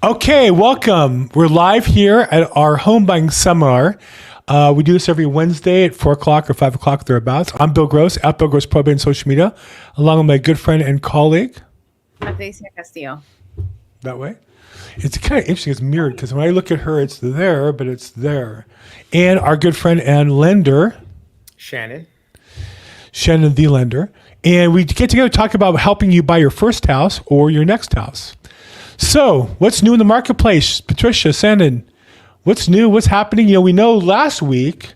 Okay, welcome. We're live here at our home buying seminar. We do this every Wednesday at 4 o'clock or 5 o'clock thereabouts. I'm Bill Gross, at Bill Gross Probate on social media, along with my good friend and colleague. Patricia Castillo. That way. It's kind of interesting. It's mirrored because when I look at her, it's there, but it's there. And our good friend and lender, Shannon. Shannon the lender. And we get together to talk about helping you buy your first house or your next house. So, what's new in the marketplace? Patricia, Shannon, what's new? What's happening? We know last week,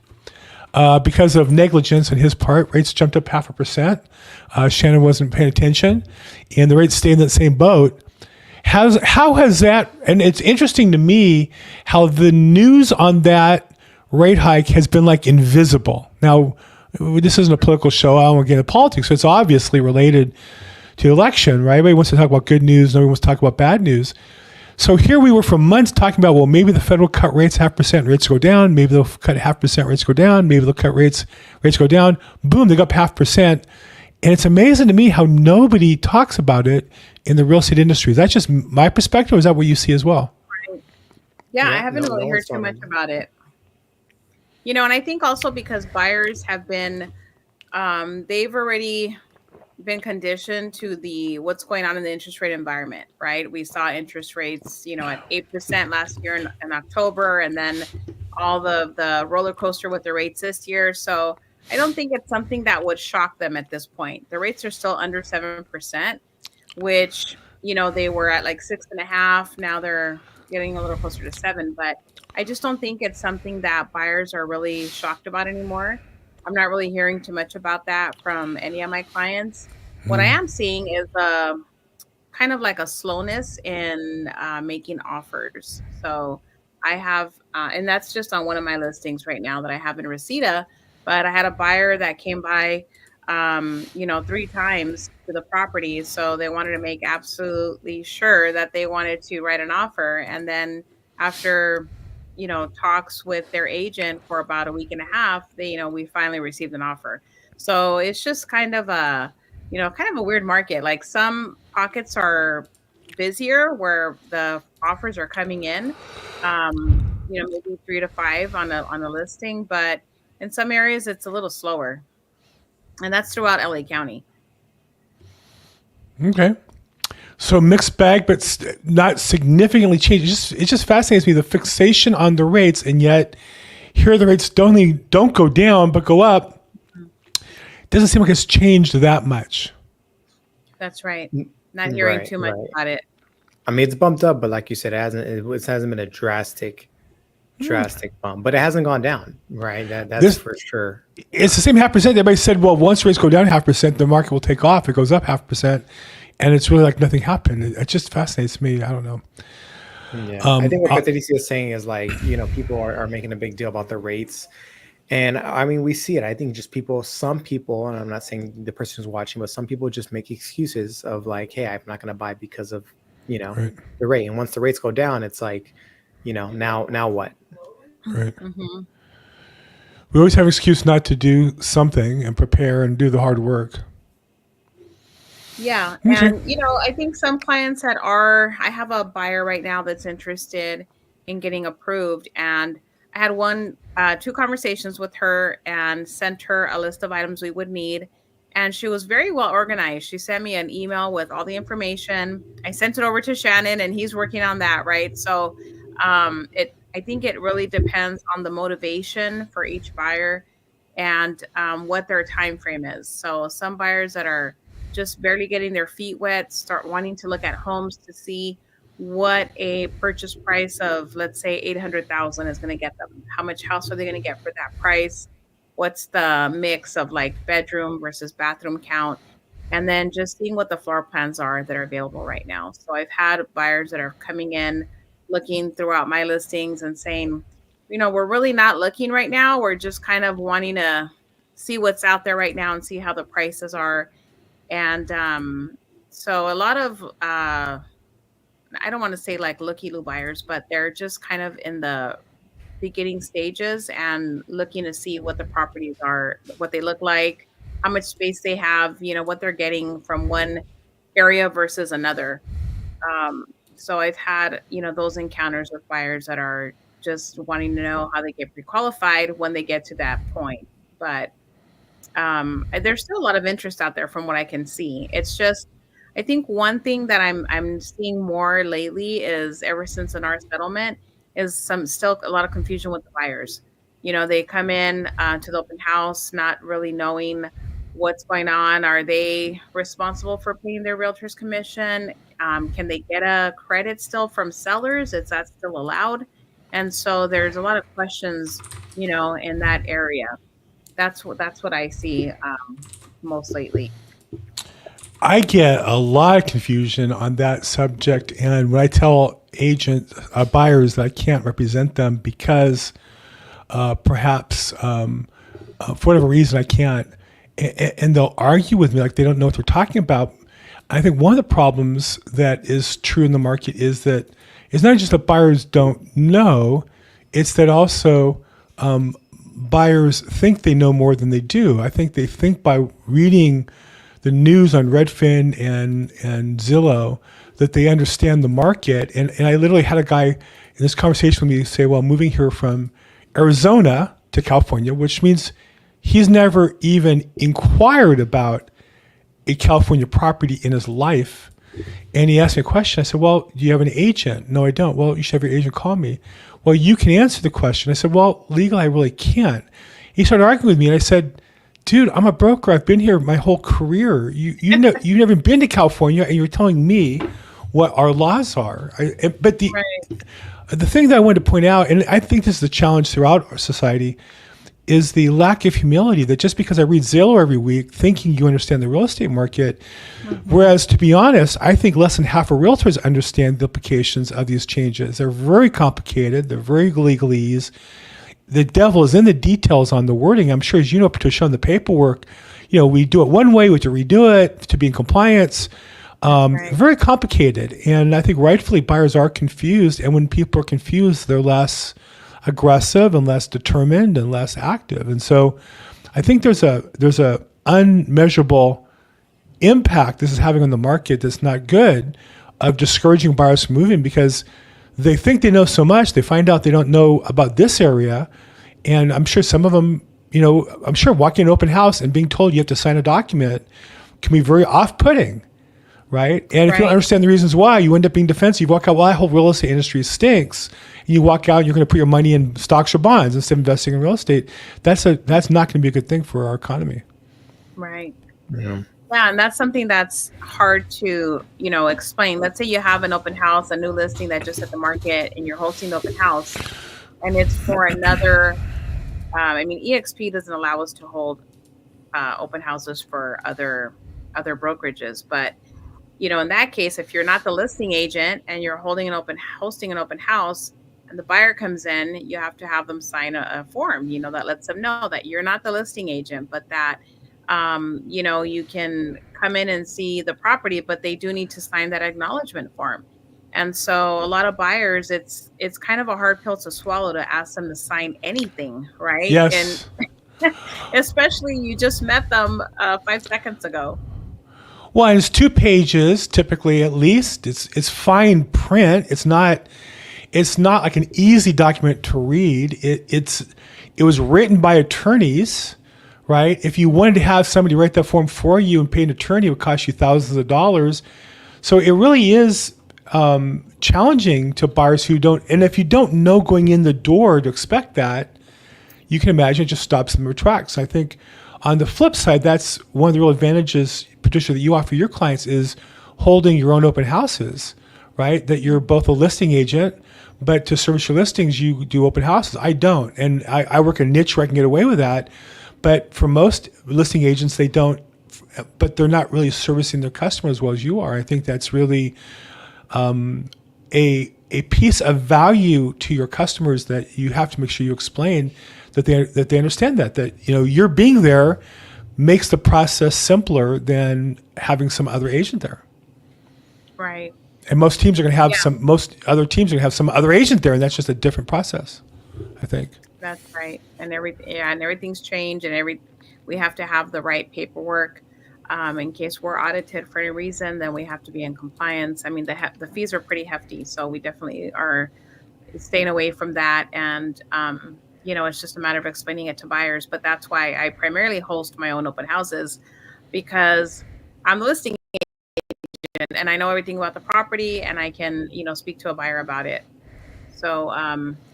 because of negligence on his part, rates jumped up 0.5%. Shannon wasn't paying attention, and the rates stayed in that same boat. How has that, and it's interesting to me how the news on that rate hike has been like invisible. Now, this isn't a political show. I don't want to get into politics, so it's obviously related to the election, right? Everybody wants to talk about good news. Nobody wants to talk about bad news. So here we were for months talking about, well, maybe the Fed will cut rates 0.5%, rates go down. Maybe they'll cut 0.5%, rates go down. Maybe they'll cut rates go down. Boom, they got 0.5%. And it's amazing to me how nobody talks about it in the real estate industry. Is that just my perspective, or is that what you see as well? Right. Yeah, I haven't really heard too much about it. And I think also because buyers have been, they've already been conditioned to what's going on in the interest rate environment, right? We saw interest rates, at 8% last year in October, and then all the roller coaster with the rates this year. So I don't think it's something that would shock them at this point. The rates are still under 7%, which, they were at like 6.5. Now they're getting a little closer to 7, but I just don't think it's something that buyers are really shocked about anymore. I'm not really hearing too much about that from any of my clients. What I am seeing is kind of like a slowness in making offers. So I have, and that's just on one of my listings right now that I have in Reseda, but I had a buyer that came by, 3 times to the property. So they wanted to make absolutely sure that they wanted to write an offer. And then after talks with their agent for about a week and a half, we finally received an offer. So it's just kind of a weird market. Like some pockets are busier where the offers are coming in, maybe 3 to 5 on a listing, but in some areas it's a little slower, and that's throughout LA County. Okay. So mixed bag, but not significantly changed. It just fascinates me, the fixation on the rates, and yet here the rates don't go down but go up. It doesn't seem like it's changed that much. That's right. Not hearing too much about it. I mean, it's bumped up, but like you said, it hasn't been a drastic bump, but it hasn't gone down, right? That's for sure. It's the same 0.5%. Everybody said, well, once rates go down 0.5%, the market will take off. It goes up 0.5%. And it's really like nothing happened. It just fascinates me. I don't know. Yeah, I think what Patricia is saying is like, people are making a big deal about the rates. And I mean, we see it. I think just some people, and I'm not saying the person who's watching, but some people just make excuses of like, hey, I'm not going to buy because of, right. the rate. And once the rates go down, it's like, now what? Right. Mm-hmm. We always have an excuse not to do something and prepare and do the hard work. Yeah. Okay. And, I think some clients I have a buyer right now that's interested in getting approved. And I had 2 conversations with her and sent her a list of items we would need. And she was very well organized. She sent me an email with all the information. I sent it over to Shannon, and he's working on that. Right. So I think it really depends on the motivation for each buyer and what their time frame is. So some buyers that are just barely getting their feet wet start wanting to look at homes to see what a purchase price of, let's say, $800,000 is going to get them. How much house are they going to get for that price? What's the mix of like bedroom versus bathroom count? And then just seeing what the floor plans are that are available right now. So I've had buyers that are coming in, looking throughout my listings and saying, we're really not looking right now. We're just kind of wanting to see what's out there right now and see how the prices are. And so a lot of, I don't want to say like looky-loo buyers, but they're just kind of in the beginning stages and looking to see what the properties are, what they look like, how much space they have, what they're getting from one area versus another. So I've had, those encounters with buyers that are just wanting to know how they get pre-qualified when they get to that point. But there's still a lot of interest out there from what I can see. It's just, I think one thing that I'm seeing more lately is, ever since the NAR settlement, is still a lot of confusion with the buyers. They come in to the open house not really knowing what's going on. Are they responsible for paying their realtor's commission? Can they get a credit still from sellers? Is that still allowed? And so there's a lot of questions, in that area. That's what I see most lately. I get a lot of confusion on that subject, and when I tell buyers that I can't represent them because perhaps for whatever reason I can't, and they'll argue with me like they don't know what they're talking about. I think one of the problems that is true in the market is that it's not just that buyers don't know, it's that also buyers think they know more than they do. I think they think by reading the news on Redfin and Zillow that they understand the market. And I literally had a guy in this conversation with me say, well, moving here from Arizona to California, which means he's never even inquired about a California property in his life. And he asked me a question. I said, well, do you have an agent? No, I don't. Well, you should have your agent call me. Well, you can answer the question. I said, well, legally, I really can't. He started arguing with me, and I said, dude, I'm a broker. I've been here my whole career. You've never been to California, and you're telling me what our laws are. But the thing that I wanted to point out, and I think this is the challenge throughout our society, is the lack of humility that just because I read Zillow every week thinking you understand the real estate market, whereas to be honest, I think less than half of realtors understand the implications of these changes. They're very complicated. They're very legalese. The devil is in the details on the wording. I'm sure, as you know, Patricia, on the paperwork, we do it one way, we have to redo it to be in compliance. Very complicated. And I think rightfully buyers are confused. And when people are confused, they're less aggressive and less determined and less active. And so I think there's a unmeasurable impact this is having on the market that's not good, of discouraging buyers from moving because they think they know so much. They find out they don't know about this area. And I'm sure some of them, I'm sure walking an open house and being told you have to sign a document can be very off-putting, right? And if you don't understand the reasons why, you end up being defensive. You walk out, well, that whole real estate industry stinks. And you walk out and you're going to put your money in stocks or bonds instead of investing in real estate. That's not going to be a good thing for our economy. Right. Yeah, and that's something that's hard to, explain. Let's say you have an open house, a new listing that just hit the market, and you're hosting the open house, and it's for another. EXP doesn't allow us to hold open houses for other brokerages, but in that case, if you're not the listing agent and you're hosting an open house, and the buyer comes in, you have to have them sign a form, that lets them know that you're not the listing agent, but that. You can come in and see the property, but they do need to sign that acknowledgement form. And so a lot of buyers, it's kind of a hard pill to swallow to ask them to sign anything, right? Yes. And especially you just met them 5 seconds ago. Well, and it's 2 pages, typically at least. It's fine print. It's not like an easy document to read. It was written by attorneys. Right? If you wanted to have somebody write that form for you and pay an attorney, it would cost you thousands of dollars. So it really is challenging to buyers who don't. And if you don't know going in the door to expect that, you can imagine it just stops them in their tracks. I think on the flip side, that's one of the real advantages, Patricia, that you offer your clients is holding your own open houses, right? That you're both a listing agent, but to service your listings, you do open houses. I don't. And I work a niche where I can get away with that. But for most listing agents, they don't, but they're not really servicing their customers as well as you are. I think that's really a piece of value to your customers that you have to make sure you explain that they understand that you're being there makes the process simpler than having some other agent there. Right. And most teams are going to have most other teams are going to have some other agent there, and that's just a different process, I think. That's right. And everything's changed, and we have to have the right paperwork. In case we're audited for any reason, then we have to be in compliance. I mean, the fees are pretty hefty, so we definitely are staying away from that. And it's just a matter of explaining it to buyers. But that's why I primarily host my own open houses, because I'm the listing agent and I know everything about the property, and I can speak to a buyer about it. So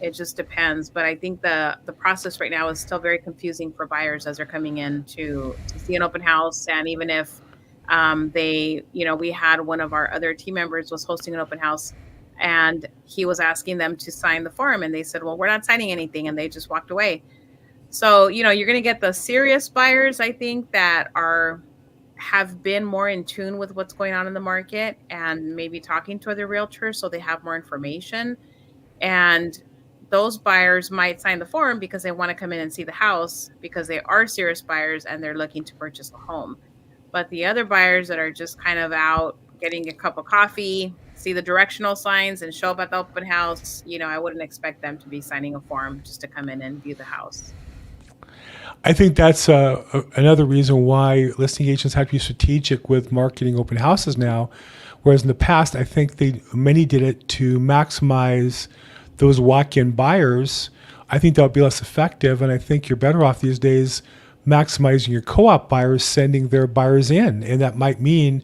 it just depends. But I think the process right now is still very confusing for buyers as they're coming in to see an open house. And even if we had one of our other team members was hosting an open house, and he was asking them to sign the form, and they said, well, we're not signing anything, and they just walked away. So you're going to get the serious buyers, I think, that have been more in tune with what's going on in the market and maybe talking to other realtors so they have more information. And those buyers might sign the form because they want to come in and see the house, because they are serious buyers and they're looking to purchase a home. But the other buyers that are just kind of out getting a cup of coffee, see the directional signs, and show up at the open house, I wouldn't expect them to be signing a form just to come in and view the house. I think that's another reason why listing agents have to be strategic with marketing open houses now. Whereas in the past, I think many did it to maximize those walk-in buyers. I think that would be less effective, and I think you're better off these days maximizing your co-op buyers, sending their buyers in, and that might mean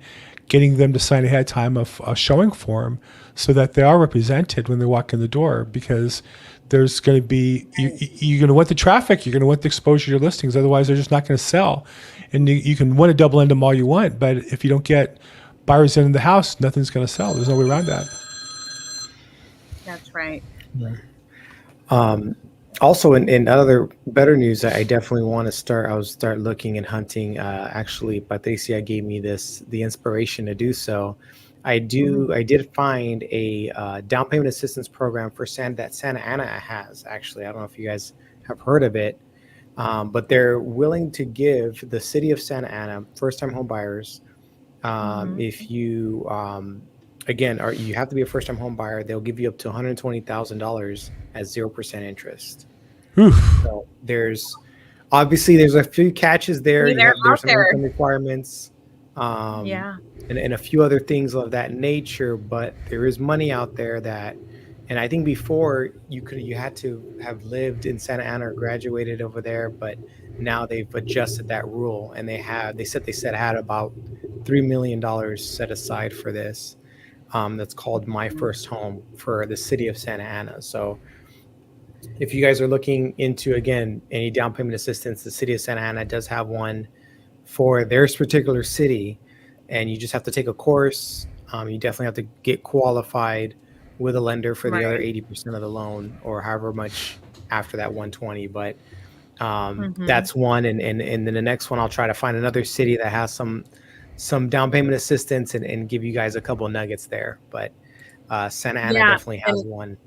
getting them to sign ahead of time a showing form so that they are represented when they walk in the door, because there's going to be, you're going to want the traffic, you're going to want the exposure to your listings, otherwise they're just not going to sell. And you can want to double end them all you want, but if you don't get buyers in the house, nothing's going to sell. There's no way around that. That's right. Also, in other better news, I definitely want to start looking and hunting. Actually, Patricia gave me the inspiration to do so. I did find a down payment assistance program that Santa Ana has. Actually, I don't know if you guys have heard of it, but they're willing to give the city of Santa Ana first-time home buyers. If you you have to be a first-time home buyer, they'll give you up to $120,000 at 0% interest. So there's a few catches there. There's some income requirements, and a few other things of that nature. But there is money out there and I think before you had to have lived in Santa Ana or graduated over there, but now they've adjusted that rule, and they had about $3 million set aside for this. That's called My First Home for the city of Santa Ana. So if you guys are looking into, again, any down payment assistance, the city of Santa Ana does have one for their particular city, and you just have to take a course. You definitely have to get qualified with a lender for the other 80% of the loan, or however much after that 120. But that's one. And then the next one, I'll try to find another city that has some down payment assistance and give you guys a couple of nuggets there. But Santa Ana definitely has one.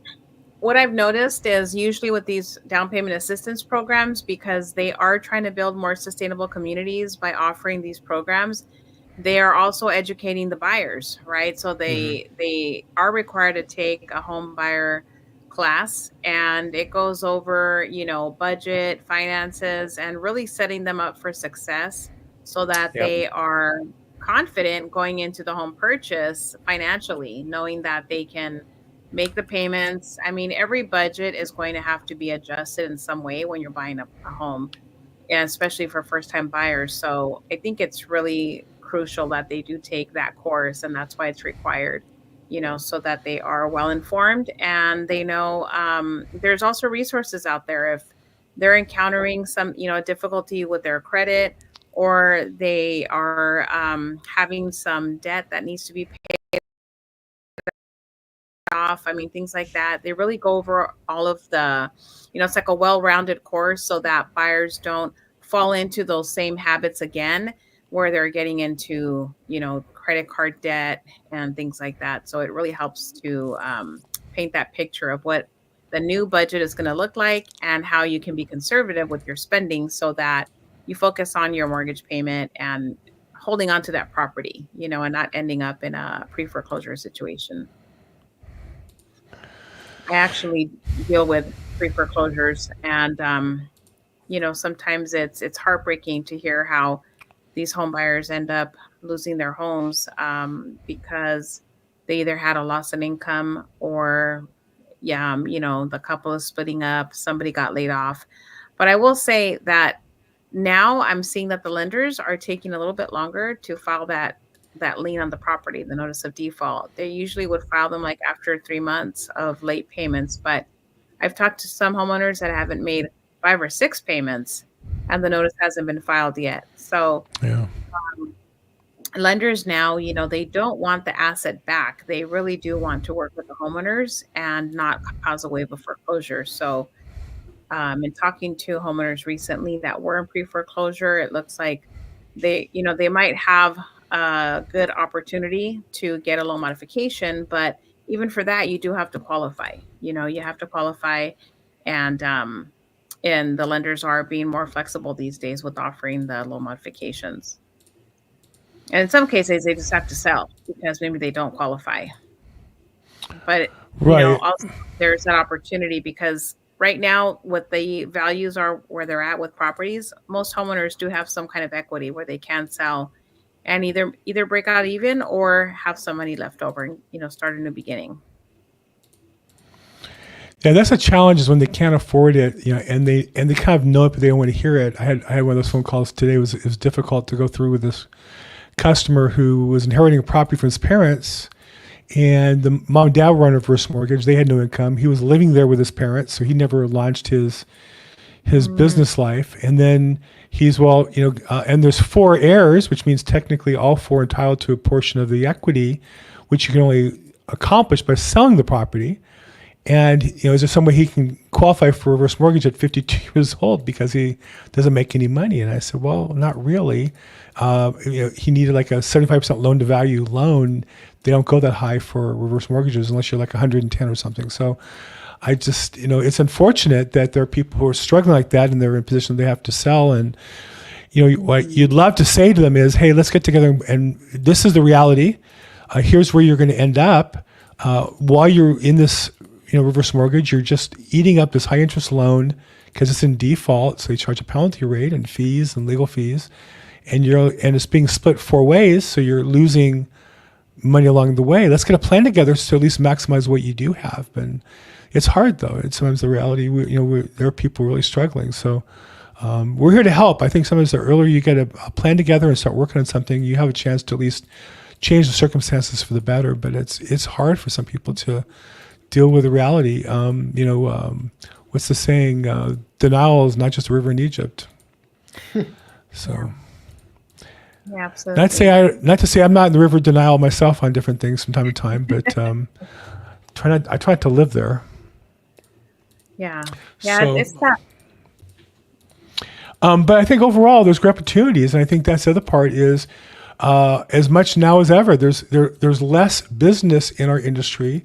What I've noticed is usually with these down payment assistance programs, because they are trying to build more sustainable communities by offering these programs, they are also educating the buyers, right? So they are required to take a home buyer class, and it goes over, budget, finances, and really setting them up for success so that they are confident going into the home purchase financially, knowing that they can make the payments. I mean, every budget is going to have to be adjusted in some way when you're buying a home, and especially for first-time buyers. So I think it's really crucial that they do take that course, and that's why it's required, so that they are well informed and they know there's also resources out there if they're encountering some, difficulty with their credit, or they are having some debt that needs to be paid off. I mean, things like that. They really go over all of the, it's like a well-rounded course so that buyers don't fall into those same habits again, where they're getting into, credit card debt and things like that. So it really helps to paint that picture of what the new budget is going to look like and how you can be conservative with your spending so that you focus on your mortgage payment and holding on to that property, and not ending up in a pre-foreclosure situation. I actually deal with pre-foreclosures, and sometimes it's heartbreaking to hear how these home buyers end up losing their homes because they either had a loss in income or, the couple is splitting up, somebody got laid off. But I will say that now I'm seeing that the lenders are taking a little bit longer to file that lien on the property, the notice of default. They usually would file them like after 3 months of late payments, but I've talked to some homeowners that haven't made 5 or 6 payments and the notice hasn't been filed yet. So Yeah. lenders now, they don't want the asset back. They really do want to work with the homeowners and not cause a wave of foreclosure. So in talking to homeowners recently that were in pre-foreclosure, it looks like they might have a good opportunity to get a loan modification, but even for that, you do have to qualify. You have to qualify, and the lenders are being more flexible these days with offering the loan modifications. And in some cases, they just have to sell because maybe they don't qualify. But also there's that opportunity because right now, what the values are where they're at with properties, most homeowners do have some kind of equity where they can sell and either break out even or have some money left over and start a new beginning. Yeah, that's a challenge is when they can't afford it, and they kind of know it, but they don't want to hear it. I had one of those phone calls today. It was difficult to go through with this customer who was inheriting a property from his parents, and the mom and dad were on a reverse mortgage. They had no income. He was living there with his parents, so he never launched his business life. And then he's and there's 4 heirs, which means technically all 4 entitled to a portion of the equity, which you can only accomplish by selling the property. And, is there some way he can qualify for a reverse mortgage at 52 years old because he doesn't make any money? And I said, well, not really. He needed like a 75% loan to value loan. They don't go that high for reverse mortgages unless you're like 110 or something. So I just, it's unfortunate that there are people who are struggling like that and they're in a position they have to sell. And, what you'd love to say to them is, hey, let's get together and this is the reality. Here's where you're going to end up. While you're in this, reverse mortgage, you're just eating up this high interest loan because it's in default. So you charge a penalty rate and fees and legal fees, and it's being split 4 ways. So you're losing money along the way. Let's get a plan together to at least maximize what you do have. And it's hard though. It's sometimes the reality. There are people really struggling. So we're here to help. I think sometimes the earlier you get a plan together and start working on something, you have a chance to at least change the circumstances for the better. But it's hard for some people to deal with the reality. What's the saying? Denial is not just a river in Egypt. So, yeah, absolutely. Not to say I'm not in the river of denial myself on different things from time to time, but I try not to live there. Yeah, so, it's tough. But I think overall there's great opportunities, and I think that's the other part is as much now as ever. There's less business in our industry,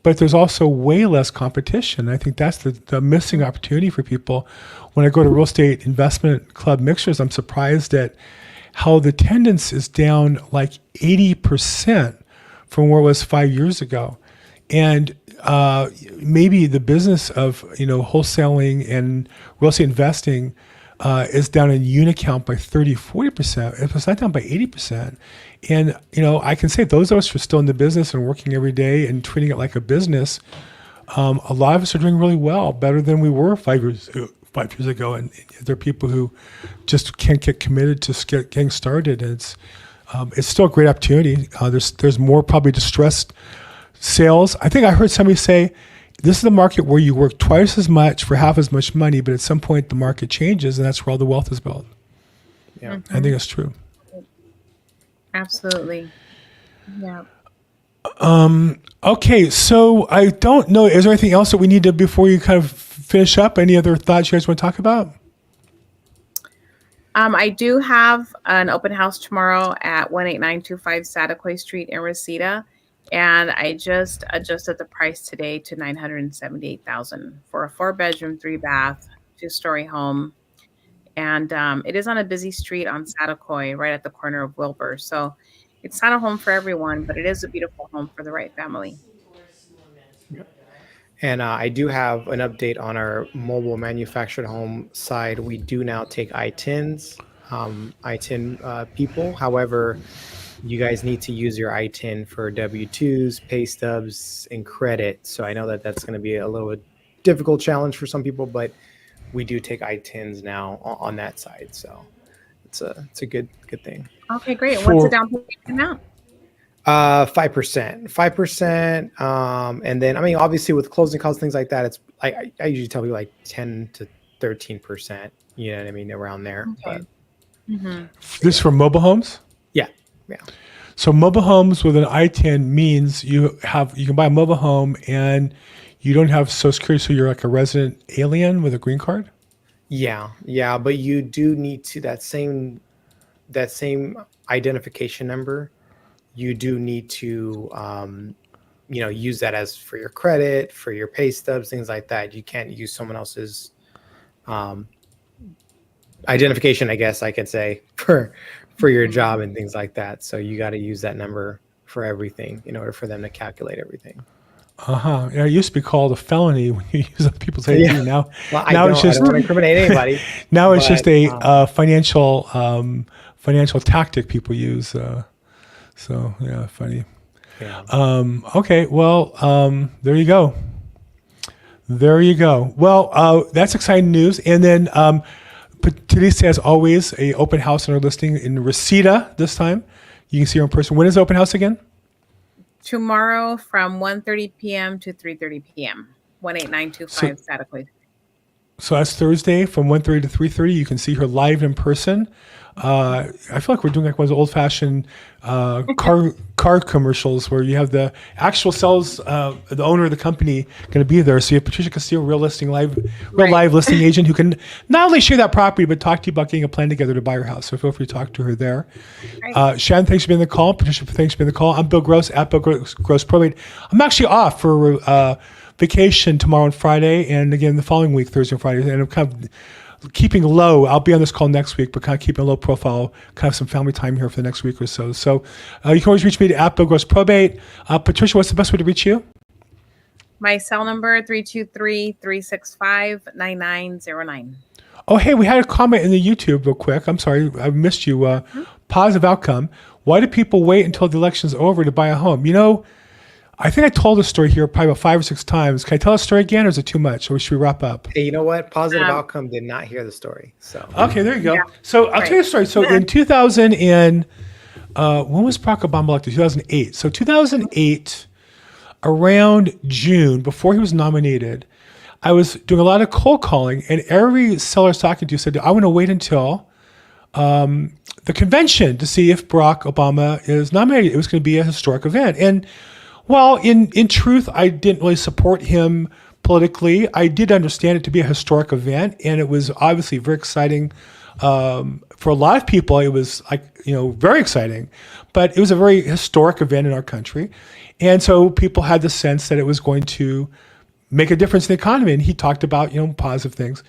but there's also way less competition. I think that's the missing opportunity for people. When I go to Real Estate Investment Club mixers, I'm surprised at how the attendance is down like 80% from where it was 5 years ago. And maybe the business of wholesaling and real estate investing is down in unit count by 30-40%. It's not down by 80%. And I can say those of us who are still in the business and working every day and treating it like a business, a lot of us are doing really well, better than we were 5 years ago. And there are people who just can't get committed to getting started. And it's still a great opportunity. There's more probably distressed sales. I think I heard somebody say, this is the market where you work twice as much for half as much money, but at some point the market changes, and that's where all the wealth is built. Yeah, I think it's true. Absolutely. Yeah. Okay, so I don't know. Is there anything else that we need to before you kind of finish up? Any other thoughts you guys want to talk about? I do have an open house tomorrow at 18925 Sataquay Street in Reseda. And I just adjusted the price today to $978,000 for a 4-bedroom, 3-bath, 2-story home. And it is on a busy street on Sataquay, right at the corner of Wilbur. So it's not a home for everyone, but it is a beautiful home for the right family. And I do have an update on our mobile manufactured home side. We do now take I-10s. ITIN people. However, you guys need to use your ITIN for W-2s, pay stubs, and credit. So I know that that's going to be a little difficult challenge for some people, but we do take ITINs now on that side. So it's a good thing. Okay, great. What's the down payment amount? 5%. And then, I mean, obviously with closing costs, things like that, it's I usually tell people like 10 to 13%, you know what I mean? Around there. Okay. But This for mobile homes? Yeah. So mobile homes with an ITIN means you can buy a mobile home and you don't have Social Security, so you're like a resident alien with a green card? Yeah. But you do need to that same identification number. You do need to use that as for your credit, for your pay stubs, things like that. You can't use someone else's identification, I guess I could say, for your job and things like that. So you got to use that number for everything in order for them to calculate everything. Yeah, it used to be called a felony when you use other people's ID. Yeah. Now, well, now it's just I don't want to incriminate anybody. Now it's just a financial tactic people use. So yeah, funny. Yeah. Okay, well, there you go. Well, that's exciting news. And then Patricia, as always, a open house on our listing in Reseda this time. You can see her in person. When is the open house again? Tomorrow from 1:30 p.m. to 3:30 p.m. 18925 Sataquay. So that's Thursday from 1:30 to 3:30. You can see her live in person. I feel like we're doing like one of those old-fashioned car commercials where you have the actual sales, the owner of the company going to be there. So you have Patricia Castillo, real live listing agent who can not only share that property but talk to you about getting a plan together to buy your house. So feel free to talk to her there. Shannon, thanks for being on the call. Patricia, thanks for being on the call. I'm Bill Gross at Bill Gross Probate. I'm actually off for vacation tomorrow and Friday, and again the following week, Thursday and Friday, and I'm kind of keeping low. I'll be on this call next week, but kind of keeping a low profile, kind of some family time here for the next week or so. So you can always reach me at Bill Gross Probate. Patricia, what's the best way to reach you? My cell number, 323-365-9909. Oh, hey, we had a comment in the YouTube real quick. I'm sorry, I missed you. Positive outcome. Why do people wait until the election's over to buy a home? You know, I think I told this story here probably about 5 or 6 times. Can I tell the story again, or is it too much? Or should we wrap up? Hey, you know what? Positive outcome did not hear the story. So okay, there you go. Yeah. So I'll tell you a story. So in 2000 and when was Barack Obama elected? 2008. So 2008, around June, before he was nominated, I was doing a lot of cold calling, and every seller I was talking to said, I want to wait until the convention to see if Barack Obama is nominated. It was going to be a historic event. And well, in truth, I didn't really support him politically. I did understand it to be a historic event, and it was obviously very exciting. For a lot of people, it was very exciting, but it was a very historic event in our country. And so people had the sense that it was going to make a difference in the economy. And he talked about, positive things.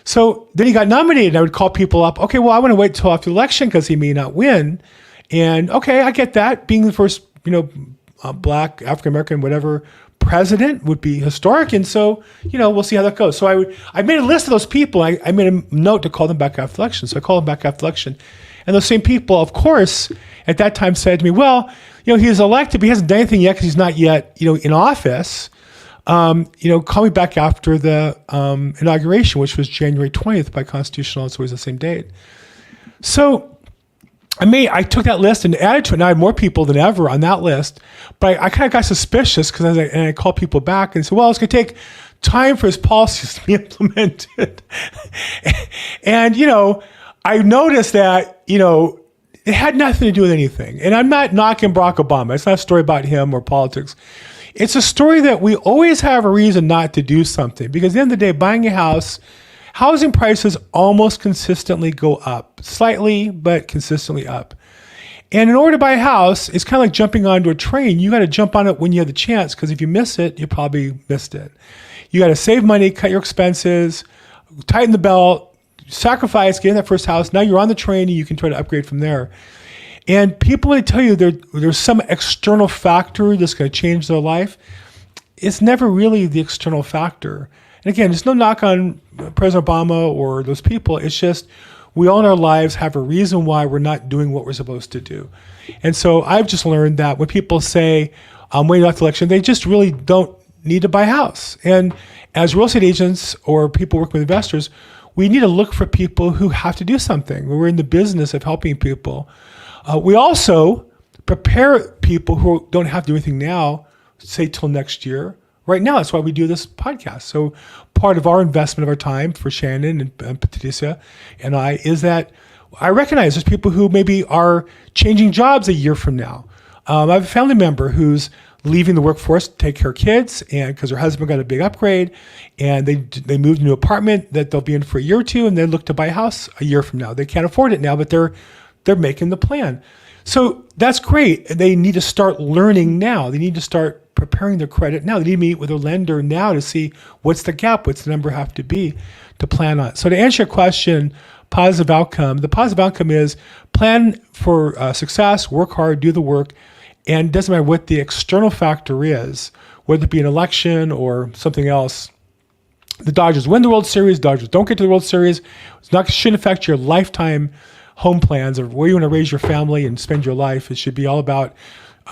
So then he got nominated, and I would call people up. Okay, well, I want to wait till after the election because he may not win. And okay, I get that. Being the first, Black, African-American, whatever president would be historic. And so, we'll see how that goes. So I made a list of those people. I made a note to call them back after the election. So I called them back after the election. And those same people, of course, at that time said to me, well, he's elected, but he hasn't done anything yet because he's not yet, in office. Call me back after the inauguration, which was January 20th by constitutional. It's always the same date. So I took that list and added to it. And I had more people than ever on that list. But I kind of got suspicious because I called people back and said, well, it's going to take time for his policies to be implemented. And, I noticed that, it had nothing to do with anything. And I'm not knocking Barack Obama. It's not a story about him or politics. It's a story that we always have a reason not to do something. Because at the end of the day, buying a house, housing prices almost consistently go up. Slightly, but consistently up. And in order to buy a house, it's kind of like jumping onto a train. You got to jump on it when you have the chance, because if you miss it, you probably missed it. You got to save money, cut your expenses, tighten the belt, sacrifice, get in that first house. Now you're on the train and you can try to upgrade from there. And people may tell you there's some external factor that's going to change their life. It's never really the external factor. And again, there's no knock on President Obama or those people. It's just we all in our lives have a reason why we're not doing what we're supposed to do. And so I've just learned that when people say, I'm waiting off the election, they just really don't need to buy a house. And as real estate agents or people working with investors, we need to look for people who have to do something. We're in the business of helping people. We also prepare people who don't have to do anything now, say till next year. Right now, that's why we do this podcast. So part of our investment of our time for Shannon and Patricia and I is that I recognize there's people who maybe are changing jobs a year from now. I have a family member who's leaving the workforce to take care of kids, and because her husband got a big upgrade, and they moved into an apartment that they'll be in for a year or two, and they look to buy a house a year from now. They can't afford it now, but they're making the plan. So that's great. They need to start learning now. They need to start preparing their credit now. They need to meet with a lender now to see what's the gap, what's the number have to be to plan on. So to answer your question, positive outcome, the positive outcome is plan for success, work hard, do the work, and it doesn't matter what the external factor is, whether it be an election or something else. The Dodgers win the World Series, Dodgers don't get to the World Series. Shouldn't affect your lifetime home plans or where you want to raise your family and spend your life. It should be all about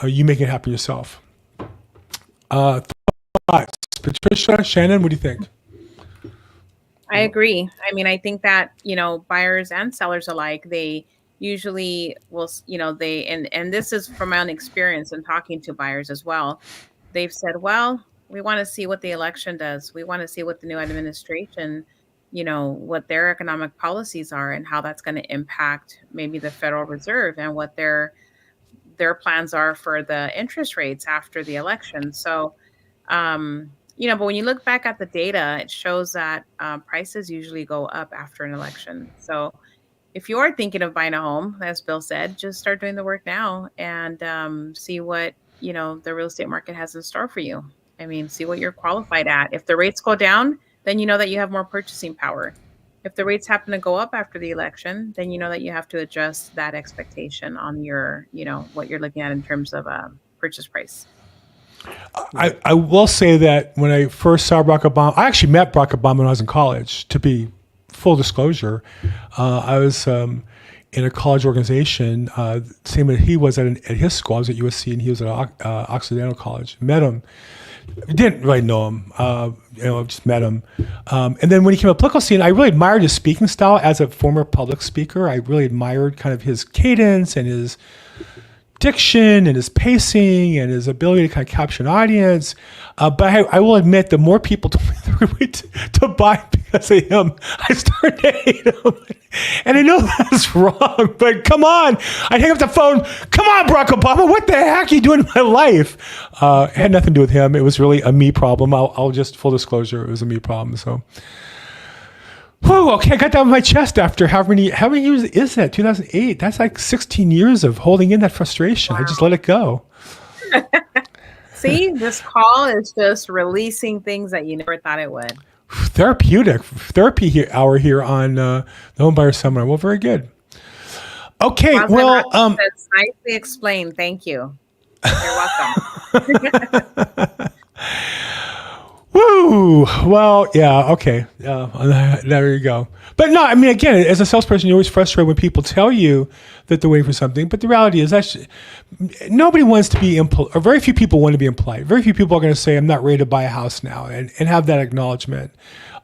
you making it happen yourself. Thoughts? Patricia, Shannon, what do you think? I agree. I mean, I think that, buyers and sellers alike, they usually will, and this is from my own experience and talking to buyers as well. They've said, well, we want to see what the election does. We want to see what the new administration, what their economic policies are and how that's going to impact maybe the Federal Reserve and what their plans are for the interest rates after the election. So, but when you look back at the data, it shows that prices usually go up after an election. So if you are thinking of buying a home, as Bill said, just start doing the work now and see what, the real estate market has in store for you. I mean, see what you're qualified at. If the rates go down, then you know that you have more purchasing power. If the rates happen to go up after the election, then you know that you have to adjust that expectation on your, what you're looking at in terms of purchase price. I will say that when I first saw Barack Obama, I actually met Barack Obama when I was in college. To be full disclosure, I was in a college organization, same as he was at his school. I was at USC and he was at Occidental College. Met him. Didn't really know him, just met him. And then when he came to the political scene, I really admired his speaking style as a former public speaker. I really admired kind of his cadence and his diction and his pacing and his ability to kind of capture an audience. But I will admit, the more people told me they were going to buy because of him, I started to hate him. And I know that's wrong, but come on. I'd hang up the phone. Come on, Barack Obama. What the heck are you doing in my life? It had nothing to do with him. It was really a me problem. I'll just, full disclosure, it was a me problem. So, whew, okay, I got that on my chest after how many years is that? 2008. That's like 16 years of holding in that frustration. Wow. I just let it go. See, this call is just releasing things that you never thought it would. Therapy hour here on the Home Buyer Seminar. Well, very good. Okay, well, that's nicely explained. Thank you. You're welcome. Woo! Well, yeah, okay. There you go. But no, I mean, again, as a salesperson, you're always frustrated when people tell you that they're waiting for something. But the reality is that nobody wants to be impolite, or very few people want to be impolite. Very few people are going to say, I'm not ready to buy a house now, and have that acknowledgement.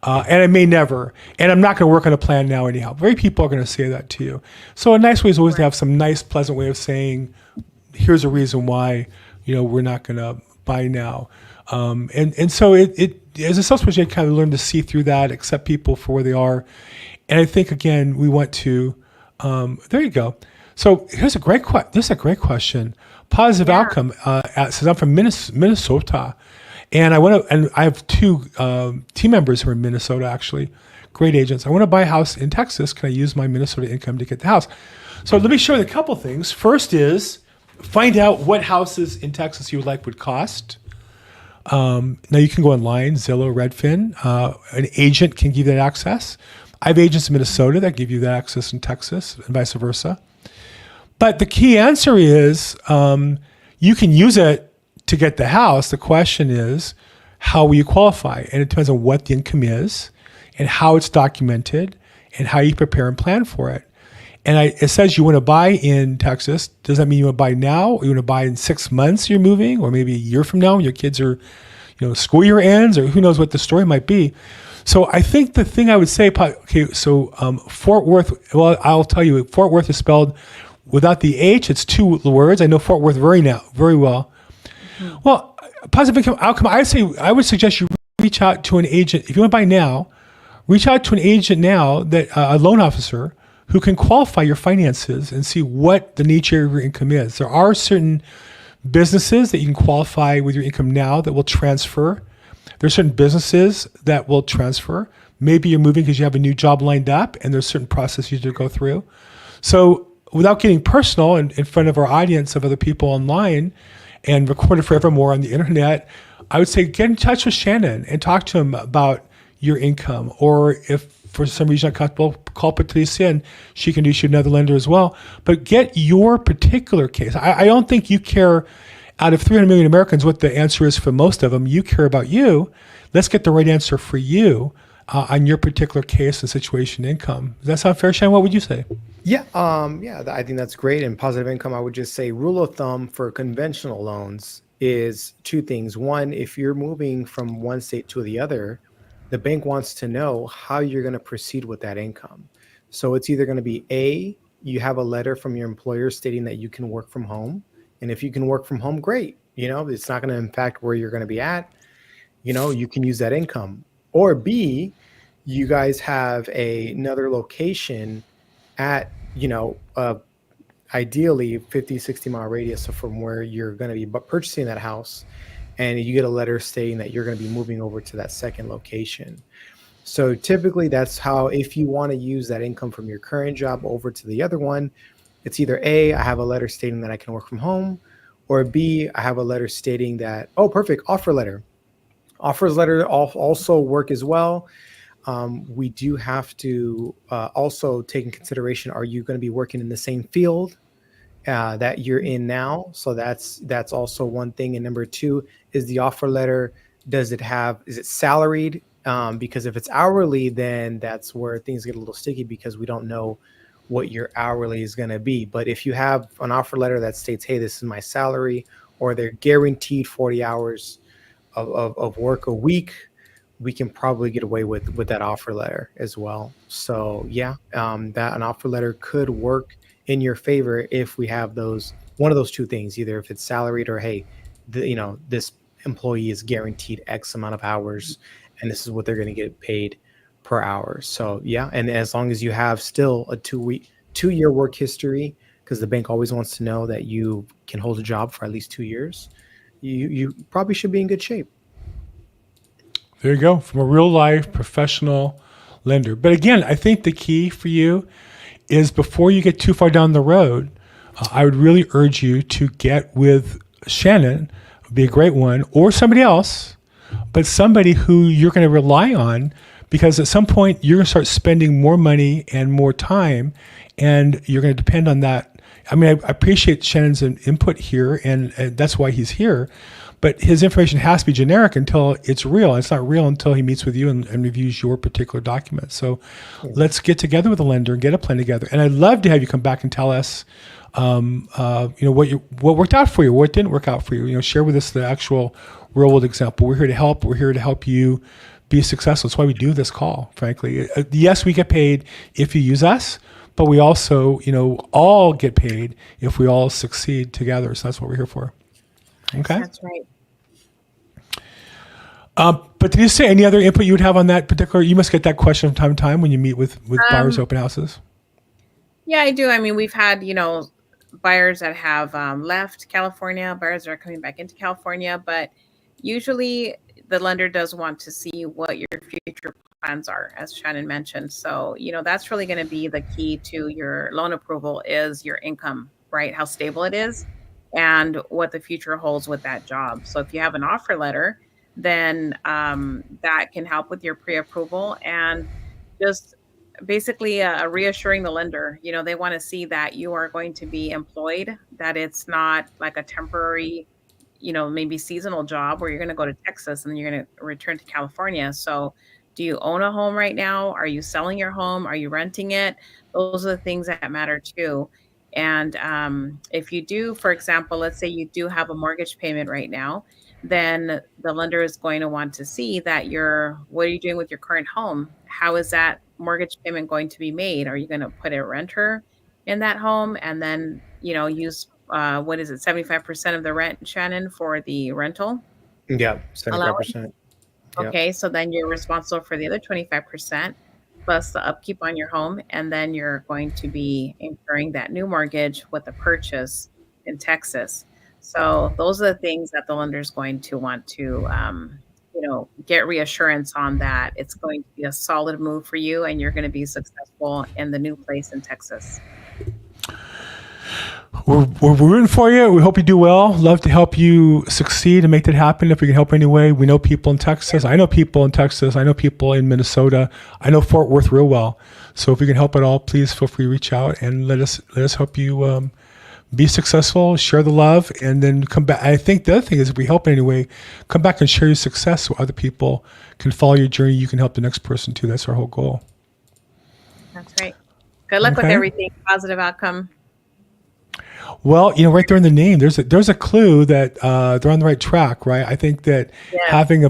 And I may never, and I'm not going to work on a plan now anyhow. Very people are going to say that to you. So a nice way is always to have some nice, pleasant way of saying, here's a reason why, we're not going to buy now. And so it as a salesperson, I kind of learn to see through that, accept people for where they are. And I think, again, we want to, there you go. So here's a great question. Positive outcome. Says I'm from Minnesota, and I have two team members who are in Minnesota, actually, great agents. I want to buy a house in Texas. Can I use my Minnesota income to get the house? So let me show you a couple things. First is find out what houses in Texas you would cost. Now you can go online, Zillow, Redfin. An agent can give you that access. I have agents in Minnesota that give you that access in Texas and vice versa. But the key answer is you can use it to get the house. The question is, how will you qualify? And it depends on what the income is and how it's documented and how you prepare and plan for it. And it says you want to buy in Texas. Does that mean you want to buy now, or you want to buy in 6 months you're moving, or maybe a year from now when your kids are, school year ends, or who knows what the story might be. So I think the thing I would say, Fort Worth, well, I'll tell you, Fort Worth is spelled without the H. It's two words. I know Fort Worth very well. Mm-hmm. Well, positive income outcome, I would suggest you reach out to an agent. If you want to buy now, reach out to an agent now, that a loan officer who can qualify your finances and see what the nature of your income is. There are certain businesses that you can qualify with your income now that will transfer. There's certain businesses that will transfer. Maybe you're moving because you have a new job lined up and there's certain processes to go through. So without getting personal in front of our audience of other people online and recorded forevermore on the internet, I would say get in touch with Shannon and talk to him about your income. Or if for some reason not comfortable, call Patricia and she can issue another lender as well. But get your particular case. I don't think you care, out of 300 million Americans, what the answer is for most of them. You care about you. Let's get the right answer for you on your particular case and situation income. Does that sound fair, Shannon? What would you say? Yeah, I think that's great. And positive income, I would just say rule of thumb for conventional loans is two things. One, if you're moving from one state to the other, the bank wants to know how you're going to proceed with that income. So it's either going to be A, you have a letter from your employer stating that you can work from home. And if you can work from home, great. It's not going to impact where you're going to be at. You can use that income. Or B, you guys have another location at, ideally 50, 60 mile radius from where you're going to be purchasing that house. And you get a letter stating that you're going to be moving over to that second location. So typically that's how, if you want to use that income from your current job over to the other one, it's either A, I have a letter stating that I can work from home, or B, I have a letter stating that, oh, perfect, offer letter. Offers letter also work as well. We do have to also take in consideration, are you going to be working in the same field that you're in now? So that's also one thing. And number two is the offer letter. Is it salaried? Because if it's hourly, then that's where things get a little sticky because we don't know what your hourly is going to be. But if you have an offer letter that states, hey, this is my salary, or they're guaranteed 40 hours of work a week, we can probably get away with that offer letter as well. So yeah, that an offer letter could work in your favor if we have one of those two things, either if it's salaried or, hey, this employee is guaranteed X amount of hours and this is what they're going to get paid per hour. So yeah, and as long as you have still a 2-year work history, because the bank always wants to know that you can hold a job for at least 2 years, you probably should be in good shape. There you go, from a real life professional lender. But again, I think the key for you is before you get too far down the road, I would really urge you to get with Shannon, would be a great one, or somebody else, but somebody who you're going to rely on, because at some point you're going to start spending more money and more time, and you're going to depend on that. I mean, I appreciate Shannon's input here, and that's why he's here. But his information has to be generic until it's real. It's not real until he meets with you and reviews your particular document. So let's get together with a lender and get a plan together. And I'd love to have you come back and tell us, what worked out for you, what didn't work out for you. Share with us the actual real world example. We're here to help. We're here to help you be successful. That's why we do this call, frankly. Yes, we get paid if you use us, but we also, all get paid if we all succeed together. So that's what we're here for. Okay. That's right. But did you say any other input you would have on that particular? You must get that question from time to time when you meet with buyers open houses. Yeah, I do. I mean, we've had, buyers that have left California, buyers that are coming back into California, but usually the lender does want to see what your future plans are, as Shannon mentioned. So, that's really going to be the key to your loan approval is your income, right? How stable it is and what the future holds with that job. So if you have an offer letter, then that can help with your pre-approval and just basically reassuring the lender. They want to see that you are going to be employed, that it's not like a temporary, maybe seasonal job where you're going to go to Texas and you're going to return to California. So Do you own a home right now? Are you selling your home? Are you renting it? Those are the things that matter too. And if you do, for example, let's say you do have a mortgage payment right now, then the lender is going to want to see that what are you doing with your current home? How is that mortgage payment going to be made? Are you going to put a renter in that home and then, use, what is it, 75% of the rent, Shannon, for the rental? Yeah, 75%. Okay, so then you're responsible for the other 25% plus the upkeep on your home, and then you're going to be incurring that new mortgage with the purchase in Texas. So those are the things that the lender is going to want to, get reassurance on, that it's going to be a solid move for you and you're going to be successful in the new place in Texas. We're rooting for you. We hope you do well. Love to help you succeed and make that happen if we can help any way. We know people in Texas. I know people in Texas. I know people in Minnesota. I know Fort Worth real well. So if we can help at all, please feel free to reach out and let us help you be successful, share the love, and then come back. I think the other thing is, if we help in any way, come back and share your success so other people can follow your journey. You can help the next person too. That's our whole goal. That's right. Good luck with everything. Positive outcome. Well, right there in the name, there's a clue that they're on the right track, right? I think that having a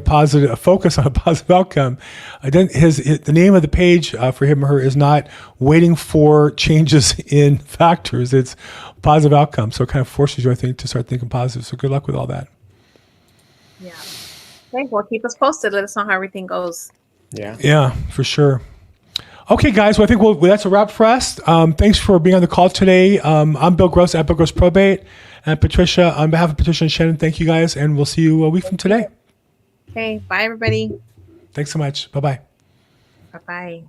focus on a positive outcome, the name of the page for him or her is not waiting for changes in factors. It's positive outcome. So it kind of forces you, I think, to start thinking positive. So good luck with all that. Yeah. Okay. Well, keep us posted. Let us know how everything goes. Yeah. Yeah, for sure. Okay, guys. Well, I think that's a wrap for us. Thanks for being on the call today. I'm Bill Gross at Bill Gross Probate, and Patricia. On behalf of Patricia and Shannon, thank you guys, and we'll see you a week from today. Okay. Bye, everybody. Thanks so much. Bye-bye. Bye-bye.